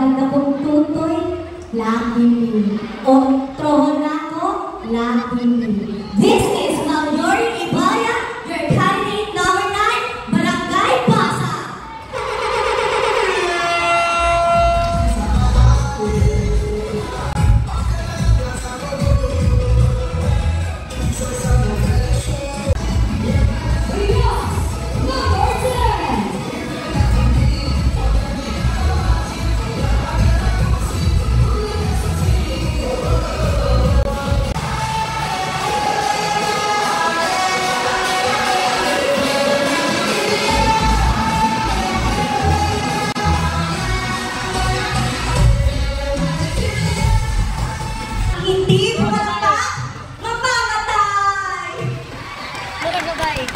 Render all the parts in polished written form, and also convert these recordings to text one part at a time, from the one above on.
Balag na kong tutoy, laki ni. O trohon na ko, laki ni. This is Ma'am Yori Ibaya, your candidate number 9, Barangay Pasag. Hindi pumalala, mamamatay!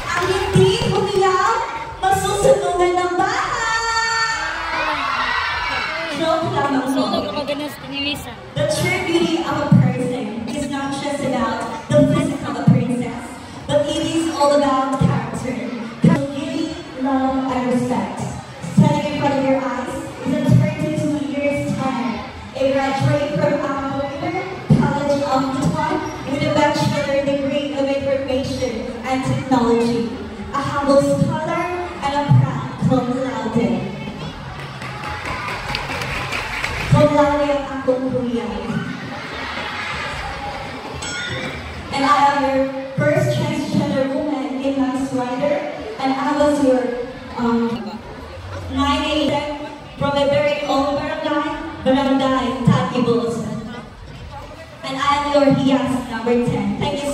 Ang hindi umiyak, masusunugan ng bahay! Joke lamang po. The true beauty of a person is not just about the physical appearance, but it is all about character. Beauty, love, and respect. Standing in front of your eyes is a 22 years time. A graduate from College of Butuan with a bachelor degree of information and technology, a humble scholar, and a proud cum laude. Cum laude ang akong kuya. And I am your first transgender woman in Max Rider, and I was your 9-8 from a very old barangay, Tagibos. And I am your Hiyas number 10. Thank you